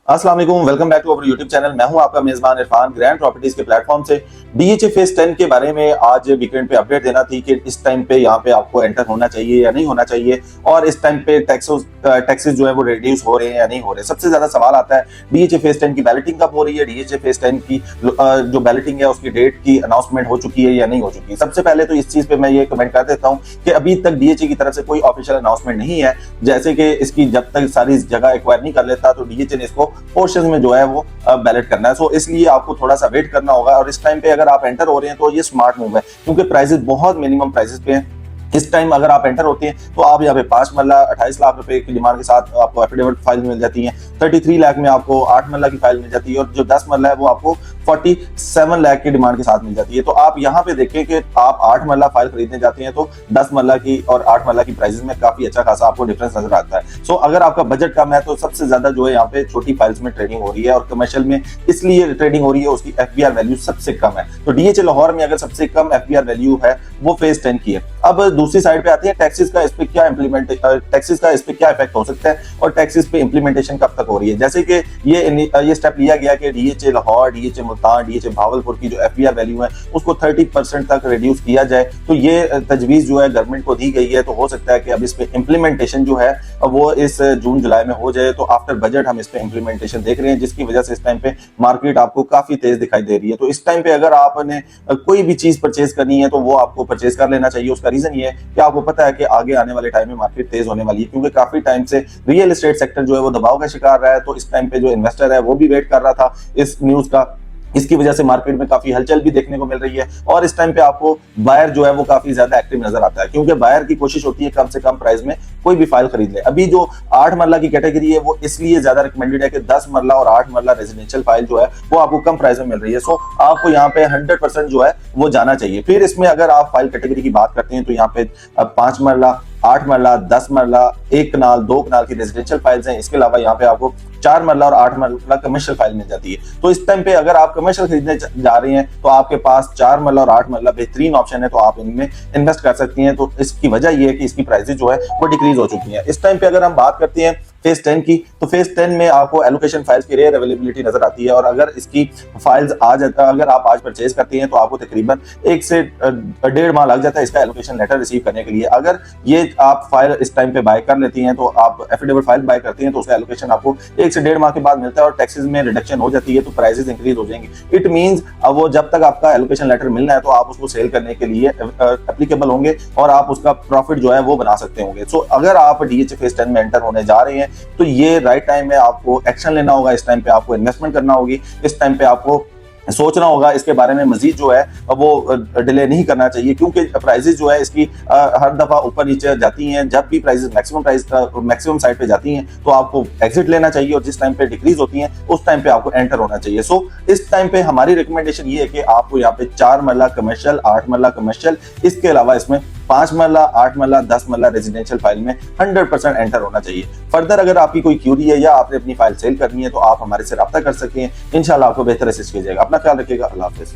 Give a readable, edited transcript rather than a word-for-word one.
अस्सलाम वालेकुम, welcome back to our YouTube channel. मैं हूं आपका मेजबान इरफान। ग्रैंड प्रॉपर्टीज के प्लेटफॉर्म से डीएचए फेज 10 के बारे में आज वीकेंड पे अपडेट देना थी कि इस टाइम पे यहाँ पे आपको एंटर होना चाहिए या नहीं होना चाहिए, और इस टाइम पे टैक्सेस जो है वो रिड्यूस हो रहे हैं या नहीं हो रहे। सबसे ज्यादा सवाल आता है डीएचए फेज 10 की बैलेटिंग कब हो रही है, डीएचए फेज 10 की जो बैलेटिंग है उसकी डेट की अनाउंसमेंट हो चुकी है या नहीं हो चुकी है। सबसे पहले तो इस चीज पे मैं ये कमेंट कर देता हूँ कि अभी तक डीएचए की तरफ से कोई ऑफिशियल अनाउंसमेंट नहीं है, जैसे कि इसकी जब तक सारी जगह एक्वायर नहीं कर लेता तो डीएचए ने इसको पोर्शन में जो है वो बैलेट करना है। सो इसलिए आपको थोड़ा सा वेट करना होगा, और इस टाइम पे अगर आप एंटर हो रहे हैं तो ये स्मार्ट मूव है, क्योंकि प्राइसेस बहुत मिनिमम प्राइसेस पे हैं। इस टाइम अगर आप एंटर होते हैं तो आप यहाँ पे 5 मरला 28 लाख रुपए की डिमांड के साथ आपको एफिडेविट फाइल मिल जाती है। 33 लाख में आपको 8 मरला की फाइल मिल जाती है, और जो 10 मरला है वो आपको 47 लाख की डिमांड के साथ मिल जाती है। तो आप यहाँ पे देखें कि आप 8 मरला फाइल खरीदने जाते हैं तो 10 मरला की और 8 मरला की प्राइसेस में काफी अच्छा खासा आपको डिफरेंस नजर आता है। सो अगर आपका बजट कम है तो सबसे ज्यादा जो है यहाँ पे छोटी फाइल्स में ट्रेडिंग हो रही है, और कमर्शियल में इसलिए ट्रेडिंग हो रही है उसकी एफबीआर वैल्यू सबसे कम है। तो डीएचए लाहौर में अगर सबसे कम एफबीआर वैल्यू है वो फेज 10 की है। अब दूसरी साइड पे आते हैं टैक्सेस का इस पे क्या इफेक्ट हो सकता है, और टैक्सेस पे इंप्लीमेंटेशन कब तक हो रही है। जैसे कि ये स्टेप लिया गया कि DHA Lahore, DHA Multan, DHA Bahawalpur की जो एफबीआर वैल्यू है उसको 30% तक रिड्यूस किया जाए। तो ये तजवीज जो है गवर्नमेंट को दी गई है, तो हो सकता है कि अब इस पे इंप्लीमेंटेशन जो है वो इस जून जुलाई में हो जाए। तो आफ्टर बजट हम इस पे इंप्लीमेंटेशन देख रहे हैं, जिसकी वजह से इस टाइम पे मार्केट आपको काफी तेज दिखाई दे रही है। तो इस टाइम पे अगर आपने कोई भी चीज परचेज करनी है तो वो आपको परचेज कर लेना चाहिए। उसका रीजन ये है कि आपको पता है कि आगे आने वाले टाइम में मार्केट तेज होने वाली है, क्योंकि काफी टाइम से रियल एस्टेट सेक्टर जो है वो दबाव का शिकार रहा है। तो इस टाइम पे जो इन्वेस्टर है वो भी वेट कर रहा था इस न्यूज का, इसकी वजह से मार्केट में काफी हलचल भी देखने को मिल रही है। और इस टाइम पे आपको बायर जो है वो काफी ज्यादा एक्टिव नजर आता है, क्योंकि बायर की कोशिश होती है कम से कम प्राइस में कोई भी फाइल खरीद ले। अभी जो 8 मरला की कैटेगरी है वो इसलिए ज्यादा रिकमेंडेड है कि 10 मरला और 8 मरला रेजिडेंशियल फाइल जो है वो आपको कम प्राइस में मिल रही है। सो आपको यहाँ पे 100% जो है वो जाना चाहिए। फिर इसमें अगर आप फाइल कैटेगरी की बात करते हैं तो यहाँ पे 5 मरला, 8 मरला, 10 मरला, 1 कनाल, 2 कनाल की रेजिडेंशियल फाइल्स हैं। इसके अलावा यहाँ पे आपको 4 मरला और 8 मरला कमर्शियल फाइल मिल जाती है। तो इस टाइम पे अगर आप कमर्शियल खरीदने जा रहे हैं तो आपके पास 4 मरला और 8 मरला बेहतरीन ऑप्शन है, तो आप इनमें इन्वेस्ट कर सकती हैं। तो इसकी वजह यह है कि इसकी प्राइसेस जो है वो डिक्रीज हो चुकी है। इस टाइम पे अगर हम बात करते हैं फेज 10 की, तो फेज 10 में आपको एलोकेशन फाइल्स की रेयर अवेलेबिलिटी नजर आती है, और अगर इसकी फाइल्स अगर आप आज परचेज करते हैं तो आपको तकरीबन 1 से 1.5 माह लग जाता है इसका एलोकेशन लेटर रिसीव करने के लिए। अगर ये आप फाइल इस टाइम पे बाय कर लेती हैं तो आप एफिडेविट फाइल बाय करती हैं तो उसका एलोकेशन आपको 1 से 1.5 माह के बाद मिलता है, और टैक्सेस में रिडक्शन हो जाती है तो प्राइसेस इंक्रीज हो जाएंगी। इट मींस अब वो जब तक आपका एलोकेशन लेटर मिलना है तो आप उसको सेल करने के लिए एप्लीकेबल होंगे, और आप उसका प्रॉफिट जो है वो बना सकते होंगे। सो अगर आप डीएचए फेज 10 में एंटर होने जा रहे हैं तो ये राइट टाइम है, आपको एक्शन लेना होगा। इस टाइम पे आपको इन्वेस्टमेंट करना होगी, इस टाइम पे आपको सोचना होगा इसके बारे में मजीद जो है वो डिले नहीं करना चाहिए, क्योंकि प्राइसेस जो है इसकी हर दफा ऊपर नीचे जाती हैं। जब भी प्राइसेस मैक्सिमम साइड पे जाती हैं तो आपको एग्जिट लेना चाहिए, और जिस टाइम पे डिक्रीज होती हैं उस टाइम पे आपको एंटर होना चाहिए। सो इस टाइम पे हमारी रिकमेंडेशन ये है कि आपको यहाँ पे 4 मरला कमर्शियल, 8 मरला कमर्शियल, इसके अलावा इसमें 5 मरला, 8 मरला, 10 मरला रेजिडेंशियल फाइल में 100% एंटर होना चाहिए। फर्दर अगर आपकी कोई क्यूरी है या आपने अपनी फाइल सेल करनी है तो आप हमारे से राब्ता कर सकते हैं। इंशाल्लाह आपको बेहतर असिस्ट किया जाएगा। अपना ख्याल रखिएगा। अल्लाह हाफिज।